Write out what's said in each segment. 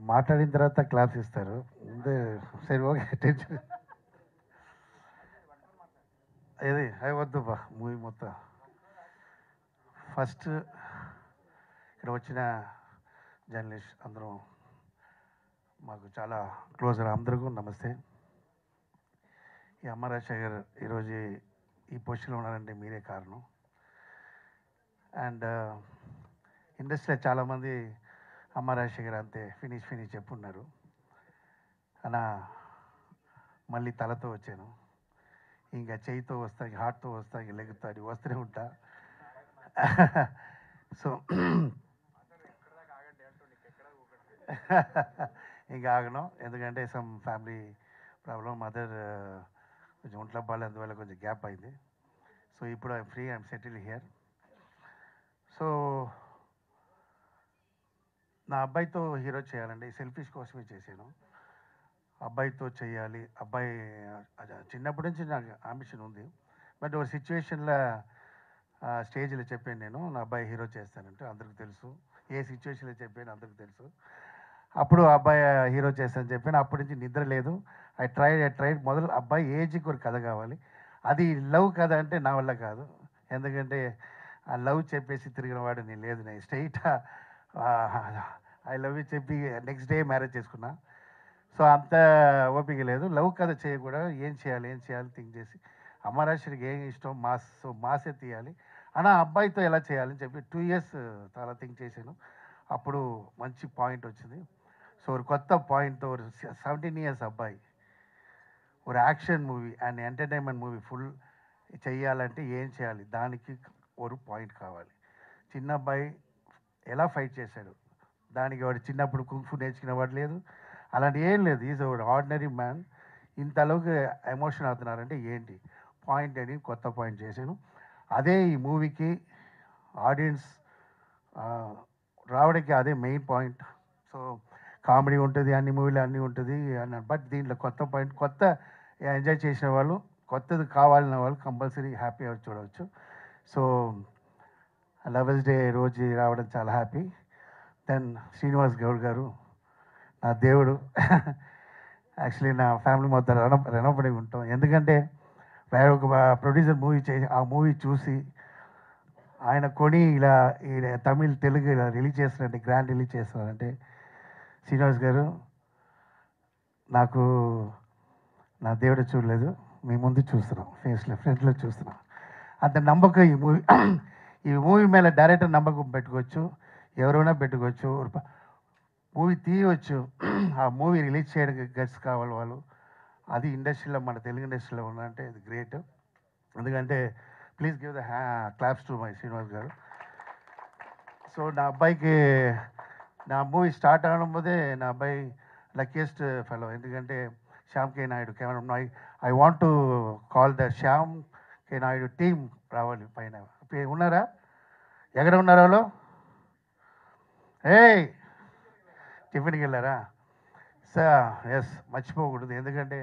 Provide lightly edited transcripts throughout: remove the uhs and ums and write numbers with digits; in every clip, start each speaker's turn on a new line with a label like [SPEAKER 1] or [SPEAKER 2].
[SPEAKER 1] మాట్లాడిన తర్వాత క్లాప్స్ ఇస్తారు ముందే. సరే ఓకే టెన్షన్ ఇది అవి వద్దు బా మూవీ మొత్తం. ఫస్ట్ ఇక్కడ వచ్చిన జర్నలిస్ట్ అందరూ మాకు చాలా క్లోజర్, అందరికీ నమస్తే. ఈ అమ్మ రాజశేఖర్ ఈరోజు ఈ పొజిషన్లో ఉన్నారంటే మీరే కారణం. అండ్ ఇండస్ట్రీలో చాలామంది అమ్మ రాజశేఖర్ అంతే ఫినిష్ చెప్పున్నారు. అలా మళ్ళీ తలతో వచ్చాను, ఇంకా చేయితో వస్తా, హార్ట్తో వస్తా, ఇంక లెగ్గుతా, అది వస్తూనే ఉంటా. సో ఇంకా ఆగను, ఎందుకంటే సమ్ ఫ్యామిలీ ప్రాబ్లం, మదర్ కొంచెం ఒంట్లో బాగాలేదు, అందువల్ల కొంచెం గ్యాప్ అయింది. సో ఇప్పుడు I'm free, I'm settle here. So నా అబ్బాయితో హీరో చేయాలండి, సెల్ఫిష్ కోసమే చేశాను. అబ్బాయితో చేయాలి, అబ్బాయి చిన్నప్పటి నుంచి నాకు అంబిషన్ ఉంది. బట్ ఒక సిచ్యువేషన్లో స్టేజ్లో చెప్పాను నేను నా అబ్బాయి హీరో చేస్తానంటే, అందరికి తెలుసు ఏ సిచ్యువేషన్లో చెప్పాను, అందరికి తెలుసు. అప్పుడు అబ్బాయి హీరో చేస్తానని చెప్పాను. అప్పటి నుంచి నిద్ర లేదు. ఐ ట్రైడ్ మొదలు అబ్బాయి ఏజ్కి ఒక కథ కావాలి. అది లవ్ కథ అంటే నా వల్ల కాదు, ఎందుకంటే ఆ లవ్ చెప్పేసి తిరిగిన వాడు నేను లేదు. నేను స్ట్రైట్ ఐ లవ్ యూ చెప్పి నెక్స్ట్ డే మ్యారేజ్ చేసుకున్నా. సో అంత ఓపిక లేదు. లవ్ కథ చేయకూడదు, ఏం చేయాలి థింక్ చేసి అమరాశ్వరికి ఏం ఇష్టం, మాస్, సో మాసే తీయాలి అన్న. అబ్బాయితో ఎలా చేయాలని చెప్పి 2 years చాలా థింక్ చేశాను. అప్పుడు మంచి పాయింట్ వచ్చింది. సో ఒక కొత్త పాయింట్తో ఒక 17 years అబ్బాయి ఒక action movie and entertainment movie full చెయ్యాలంటే ఏం చేయాలి, దానికి ఒక పాయింట్ కావాలి. చిన్న అబ్బాయి ఎలా ఫైట్ చేశాడు, దానికి వాడు చిన్నప్పుడు కుంఫు నేర్చుకునేవాడు లేదు, అలాంటి ఏం లేదు. ఈజ్ ఒక ఆర్డినరీ మ్యాన్. ఇంతలోకి ఎమోషన్ అవుతున్నారంటే ఏంటి పాయింట్ అని కొత్త పాయింట్ చేశాను. అదే ఈ మూవీకి ఆడియన్స్ రావడానికి అదే మెయిన్ పాయింట్. సో కామెడీ ఉంటుంది, అన్ని మూవీలు అన్నీ ఉంటుంది అన్న, బట్ దీంట్లో కొత్త పాయింట్, కొత్త ఎంజాయ్ చేసిన వాళ్ళు, కొత్తది కావాలన్న వాళ్ళు కంపల్సరీ హ్యాపీగా చూడవచ్చు. సో లవర్స్ డే రోజు రావడం చాలా హ్యాపీ. దెన్ శ్రీనివాస్ గౌడ్ గారు నా దేవుడు. యాక్చువల్లీ నా ఫ్యామిలీ మొత్తం రుణపడి ఉంటాం, ఎందుకంటే ఒక ప్రొడ్యూసర్ మూవీ చేసి ఆ మూవీ చూసి ఆయన కొని ఇలా తమిళ్ తెలుగు ఇలా రిలీజ్ చేస్తున్నారంటే, గ్రాండ్ రిలీజ్ చేస్తున్నారంటే శ్రీనివాస్ గారు నాకు నా దేవుడు చూడలేదు, మీ ముందు చూస్తున్నాం, ఫేస్లో ఫ్రంట్లో చూస్తున్నాం. అంత నమ్మకం ఈ మూవీ. ఈ మూవీ మీద డైరెక్టర్ నమ్మకం పెట్టుకోవచ్చు, ఎవరైనా పెట్టుకోవచ్చు, మూవీ తీయవచ్చు. ఆ మూవీ రిలీజ్ చేయడానికి గట్స్ కావాలి వాళ్ళు. అది ఇండస్ట్రీలో, మన తెలుగు ఇండస్ట్రీలో ఉన్నారంటే ఇది గ్రేట్. ఎందుకంటే please give the claps to my Srinivas గారు. సో నా అబ్బాయికి నా మూవీ స్టార్ట్ అవడం పోతే నా అబ్బాయి లక్కీయెస్ట్ ఫెలో, ఎందుకంటే Shyam K Naidu camera. I want to call the Shyam K Naidu team రావాలి పైన. ఉన్నారా, ఎక్కడ ఉన్నారా వాళ్ళు? ఏయ్ టిఫిన్కి వెళ్ళారా? సార్ ఎస్, మర్చిపోకూడదు, ఎందుకంటే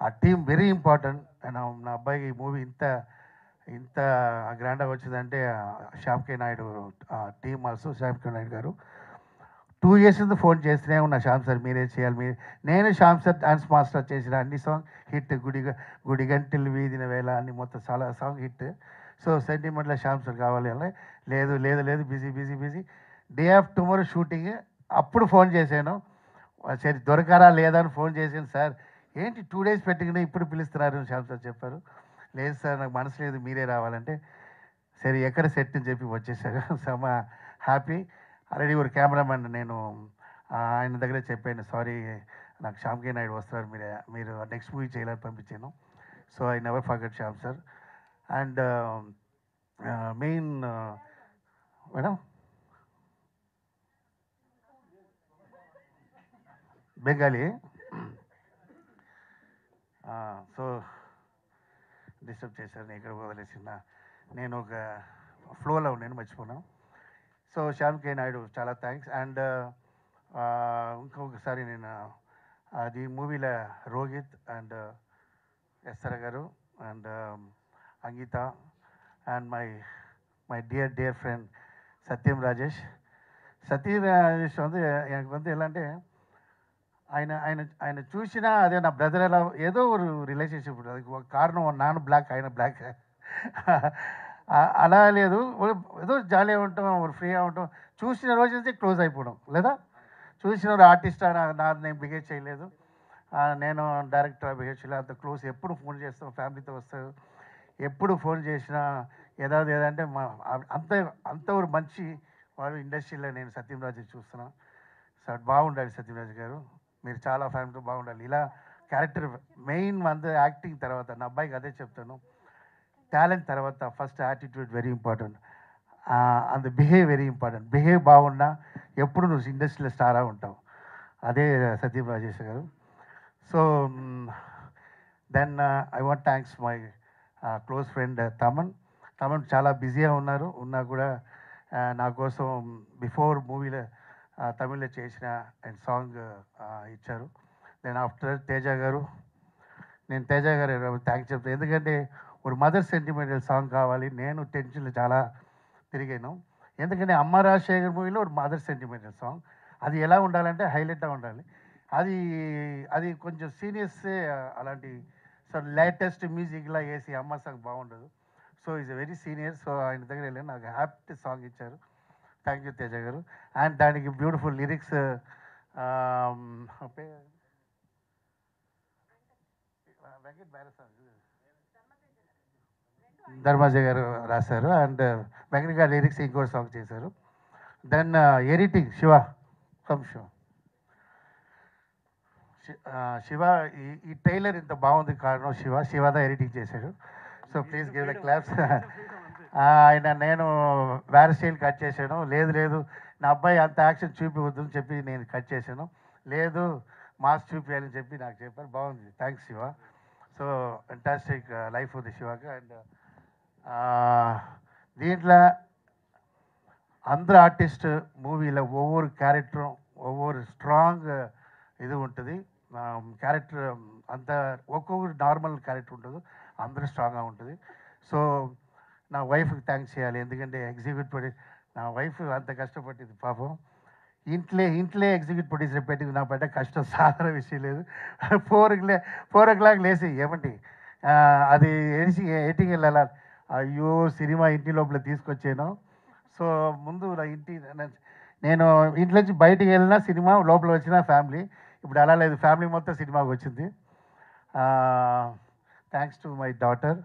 [SPEAKER 1] ఆ టీం వెరీ ఇంపార్టెంట్. నా అబ్బాయికి ఈ మూవీ ఇంత ఇంత గ్రాండ్గా వచ్చిందంటే Shyam K Naidu team, also Shyam K Naidu గారు 2 years నుంచి ఫోన్ చేస్తూనే ఉన్నా, శ్యామ్ సార్ మీరే చేయాలి, మీరు. నేను శ్యామ్ సార్ డాన్స్ మాస్టర్ చేసిన అన్ని సాంగ్ హిట్, గుడిగంటలు వీధిన వేళ అన్ని మొత్తం చాలా సాంగ్ హిట్. సో సెంటిమెంట్లో శ్యామ్ సార్ కావాలి అని, లేదు లేదు లేదు busy. Day off tomorrow shooting, అప్పుడు ఫోన్ చేశాను. సరే దొరకారా లేదా అని ఫోన్ చేశాను. సార్ ఏంటి 2 days పెట్టుకుని ఇప్పుడు పిలుస్తున్నారు శ్యామ్ సార్ చెప్పారు. లేదు సార్ నాకు మనసు లేదు, మీరే రావాలంటే సరే ఎక్కడ సెట్ అని చెప్పి వచ్చేసారు. సో మా హ్యాపీ. ఆల్రెడీ ఒక కెమెరామెన్ నేను ఆయన దగ్గర చెప్పాను, సారీ నాకు శ్యామ్ కే నాయుడు వస్తున్నారు, మీరు నెక్స్ట్ మూవీ చేయాలని పంపించాను. So I never forget Shyam sir. And main madam Bengali. So disturb చేశారు, నేను ఇక్కడ వదిలేసిన, నేను ఒక ఫ్లోలో నేను మర్చిపోయాను. సో శ్యామ్ కే నాయుడు చాలా థ్యాంక్స్. అండ్ ఇంకొకసారి నేను అది మూవీలో Rohit and SR garu and Angitha and my dear friend Satyam Rajesh. Satyarajesh வந்து எனக்கு வந்து எல்லாண்டே ఆయన ఆయన ఆయన చూసినా అదే నా బ్రదర్ ఎలా ఏదో ఒక రిలేషన్షిప్ ఉంటుంది. అది ఒక కారణం నాన్న బ్లాక్ ఆయన బ్లాక్ అలా లేదు. ఏదో జాలీగా ఉంటాం, ఫ్రీగా ఉంటాం. చూసిన రోజు నుంచి క్లోజ్ అయిపోవడం లేదా చూసిన ఆర్టిస్ట్ నా నేను బిహేవ్ చేయలేదు, నేను డైరెక్టర్ బిహేవ్ చేయలేదు, అంత క్లోజ్. ఎప్పుడు ఫోన్ చేస్తాం, ఫ్యామిలీతో వస్తారు, ఎప్పుడు ఫోన్ చేసినా ఏదంటే మా అంత అంత ఒక మంచి వాళ్ళు ఇండస్ట్రీలో నేను సత్యంరాజు చూస్తున్నాను. సార్ బాగుండాలి సత్యరాజ్ గారు, మీరు చాలా ఫ్యామిలీతో బాగుండాలి. ఇలా క్యారెక్టర్ మెయిన్ యాక్టింగ్ తర్వాత నా అబ్బాయికి అదే చెప్తాను, టాలెంట్ తర్వాత first attitude very important, and behave very important. Behave బాగున్నా ఎప్పుడు నువ్వు ఇండస్ట్రీలో స్టారా ఉంటావు. అదే సత్యం రాజేష్ గారు. So then I want thanks my close friend Thaman చాలా బిజీగా ఉన్నా కూడా నా కోసం బిఫోర్ మూవీలో తమిళ్లో చేసిన అండ్ సాంగ్ ఇచ్చారు. నేను ఆఫ్టర్ తేజ గారు, నేను తేజ గారు థ్యాంక్స్ చెప్తాను. ఎందుకంటే ఒక మదర్ సెంటిమెంటల్ సాంగ్ కావాలి. నేను టెన్షన్లో చాలా తిరిగాను. ఎందుకంటే అమ్మ రాజశేఖర్ మూవీలో ఒక మదర్ సెంటిమెంటల్ సాంగ్, అది ఎలా ఉండాలంటే హైలైట్గా ఉండాలి. అది అది కొంచెం సీనియర్సే అలాంటి సో లేటెస్ట్ మ్యూజిక్లా వేసి అమ్మ సాంగ్ బాగుండదు. So is very senior. So ఆయన దగ్గర వెళ్ళాను, నాకు హ్యాపీ సాంగ్ ఇచ్చారు. థ్యాంక్ యూ తేజ గారు. అండ్ దానికి బ్యూటిఫుల్ లిరిక్స్ వెంకట్ బ్యారసాంగ్ ధర్మాజ గారు రాశారు. అండ్ వెంకట్ గారు లిరిక్స్ ఇంకో సాంగ్ చేశారు. Then editing from Siva. ఈ ట్రైలర్ ఇంత బాగుంది కారణం శివదా ఎడిటింగ్ చేశాడు. So please give the claps. నేను వేరే స్టైల్ కట్ చేశాను. లేదు నా అబ్బాయి అంత యాక్షన్ చూపివద్దని చెప్పి నేను కట్ చేశాను. లేదు మాస్ చూపించాలని చెప్పి నాకు చెప్పారు. బాగుంది, thanks Shiva. So fantastic life ఉంది శివకి. అండ్ దీంట్లో అందరు ఆర్టిస్ట్ మూవీలో ఒవ్వొరు క్యారెక్టరు ఒవ్వొరు స్ట్రాంగ్ ఇది ఉంటుంది. క్యారెక్టర్ అంత ఒక్కొక్కరు నార్మల్ క్యారెక్టర్ ఉంటుంది, అందరూ స్ట్రాంగ్గా ఉంటుంది. సో నా వైఫ్కి థ్యాంక్స్ చేయాలి, ఎందుకంటే ఎగ్జిక్యూటివ్ ప్రొడ్యూసర్ నా వైఫ్ అంత కష్టపడింది పాపం. ఇంట్లో ఎగ్జిక్యూటివ్ ప్రొడ్యూసర్ పెట్టి నా పడ్డ కష్టం సాధారణ విషయం లేదు. 4 o'clock లేసి ఏమండి అది ఎడిటింగ్ వెళ్ళాలి. అయ్యో సినిమా ఇంటి లోపల తీసుకొచ్చాను. సో ముందు నా నేను ఇంట్లోంచి బయటికి వెళ్ళినా సినిమా, లోపల వచ్చిన ఫ్యామిలీ. ఇప్పుడు అలా లేదు, ఫ్యామిలీ మొత్తం సినిమాకి వచ్చింది. థ్యాంక్స్ టు మై డాటర్,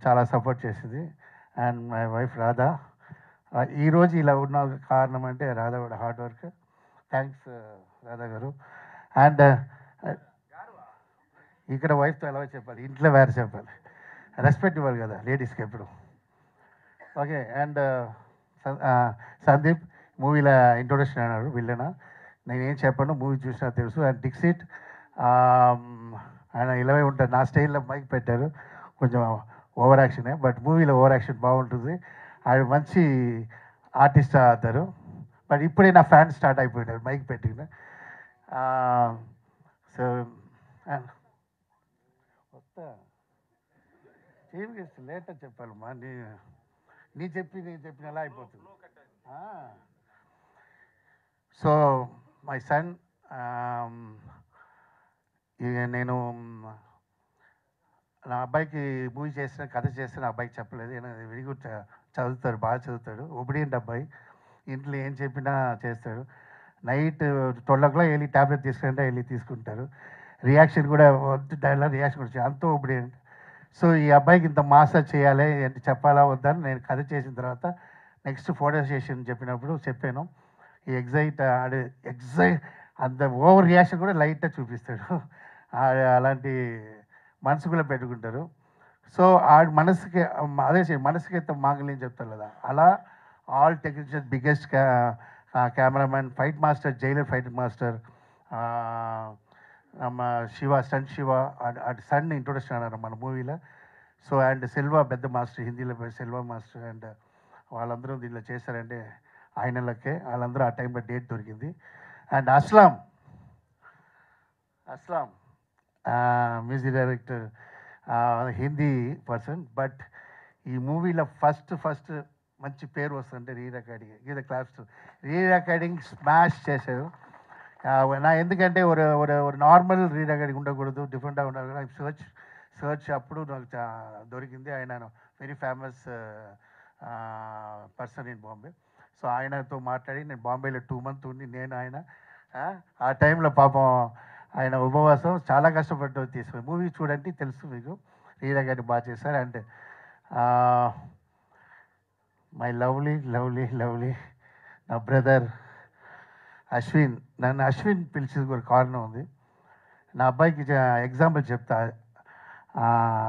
[SPEAKER 1] చాలా సపోర్ట్ చేసింది. And my wife Radha. ఈరోజు ఇలా ఉన్న కారణం అంటే రాధా కూడా హార్డ్ వర్క్. థ్యాంక్స్ రాధా గారు. అండ్ ఇక్కడ వైఫ్తో ఎలా చెప్పాలి, ఇంట్లో వేరే చెప్పాలి, రెస్పెక్ట్ ఇవ్వాలి కదా లేడీస్కి ఎప్పుడు. ఓకే. అండ్ సందీప్ మూవీలో ఇంట్రొడక్షన్ అన్నాడు విల్లన. నేనేం చెప్పాను మూవీ చూసినా తెలుసు. అండ్ డిక్సిట్ ఆయన ఇలాగే ఉంటారు, నా స్టైల్లో మైక్ పెట్టారు, కొంచెం ఓవర్ యాక్షనే, బట్ మూవీలో ఓవర్ యాక్షన్ బాగుంటుంది. ఆయన మంచి ఆర్టిస్ట్ అవుతారు. బట్ ఇప్పుడే నా ఫ్యాన్ స్టార్ట్ అయిపోయినారు మైక్ పెట్టిన. సో వస్తా చీఫ్ గెస్ట్ లేట్ అని చెప్పాలమ్మా. నేను చెప్పిన ఎలా అయిపోతుంది. సో మై సన్, నేను నా అబ్బాయికి మూవీ చేసిన కథ చేస్తే నా అబ్బాయికి చెప్పలేదు. వెరీ గుడ్, చదువుతాడు, బాగా చదువుతాడు, ఒబిడియంట్ అబ్బాయి, ఇంట్లో ఏం చెప్పినా చేస్తాడు. నైట్ 12 o'clock వెళ్ళి ట్యాబ్లెట్ తీసుకుంటే వెళ్ళి తీసుకుంటారు. రియాక్షన్ కూడా డైలాగ్ రియాక్షన్ కూడా అంత ఒబిడియంట్. సో ఈ అబ్బాయికి ఇంత మాసాజ్ చేయాలి అంటే చెప్పాలా వద్దని నేను కథ చేసిన తర్వాత నెక్స్ట్ ఫోటో సెషన్ చెప్పినప్పుడు చెప్పాను. ఈ ఎగ్జైట్ అంత ఓవర్ రియాక్షన్ కూడా లైట్గా చూపిస్తాడు. అలాంటి మనసు కూడా పెట్టుకుంటారు. సో ఆ మనసుకి అదే మనసుకి ఎంత మాంగళ్యం చెప్తారు కదా, అలా all technician biggest cameraman, fight master, Jailer fight master நம்ம స్టంట్ శివ అటు సన్ ఇంట్రొడక్షన్ అన్నారు మన మూవీలో. సో అండ్ సెల్వా పెద్ద మాస్టర్, హిందీలో సెల్వా మాస్టర్. అండ్ వాళ్ళందరూ దీంట్లో చేశారంటే ఆయనలకే, వాళ్ళందరూ ఆ టైంలో డేట్ దొరికింది. And Aslam music director, Hindi person. But ఈ మూవీలో ఫస్ట్ మంచి పేరు వస్తుందంటే రీ రికార్డింగ్. ఇది క్లాప్స్, రీ రికార్డింగ్ స్మాష్ చేశారు. நான் ఎందుకంటే ஒரு ஒரு ஒரு నార్మల్ రీడర్ ఉండకూడదు, డిఫరెంట్గా ఉండాలి. సర్చ్ అప్పుడు నాకు దొరికింది. ఆయన very famous person in Bombay. So ఆయనతో మాట్లాడి నేను బాంబేలో 2 months ఉండి నేను ఆయన ఆ టైంలో పాపం ఆయన ఉపవాసం చాలా కష్టపడ్డ తీసుకో మూవీ చూడండి తెలుసు మీకు. రీడా గారిని బాగా చేశారు. And my lovely lovely lovely నా బ్రదర్ అశ్విన్. నన్ను అశ్విన్ పిలిచేది ఒక కారణం ఉంది. నా అబ్బాయికి ఎగ్జాంపుల్ చెప్తా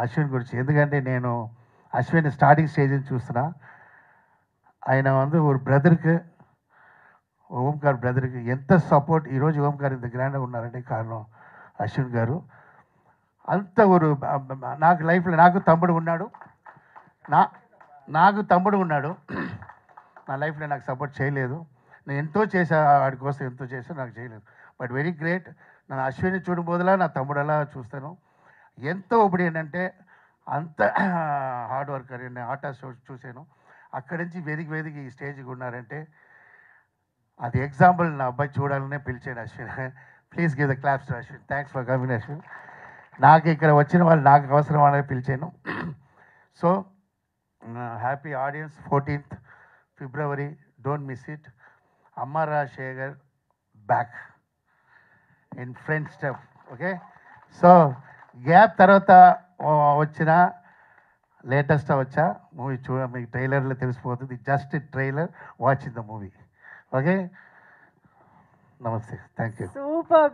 [SPEAKER 1] అశ్విన్ గురించి. ఎందుకంటే నేను అశ్విన్ స్టార్టింగ్ స్టేజ్ నుంచి చూస్తున్నా. ఆయన ஒரு బ్రదర్కి, ఓంకార్ బ్రదర్కి ఎంత సపోర్ట్. ఈరోజు ఓంకార్ ఇంత గ్రాండ్గా ఉన్నారంటే కారణం అశ్విన్ గారు. అంత నాకు లైఫ్లో నాకు తమ్ముడు ఉన్నాడు. నాకు తమ్ముడు ఉన్నాడు. నా లైఫ్లో నాకు సపోర్ట్ చేయలేదు. నేను ఎంతో చేశా వాడి కోసం, ఎంతో చేశా, నాకు చేయలేదు. But very great. నన్ను అశ్విని చూడబోదులా నా తమ్ముడు అలా చూస్తాను. ఎంతో ఇప్పుడు ఏంటంటే అంత హార్డ్ వర్కర్. నేను ఆటా షో చూశాను. అక్కడి నుంచి వేదిక ఈ స్టేజ్కి ఉన్నారంటే అది ఎగ్జాంపుల్. నా అబ్బాయి చూడాలనే పిలిచాను Ashwin. Please give the claps to Ashwin. Thanks for coming Ashwin. నాకు ఇక్కడ వచ్చిన వాళ్ళు నాకు అవసరం అనేది పిలిచాను. So happy audience. 14th February, don't miss it. అమ్మ Rajasekhar back in friend step. Okay. So gap తర్వాత వచ్చిన లేటెస్ట్ వచ్చా మూవీ మీకు ట్రైలర్లో తెలిసిపోతుంది. Just trailer, watch in the movie. Okay. Namaste. Thank you.
[SPEAKER 2] Super.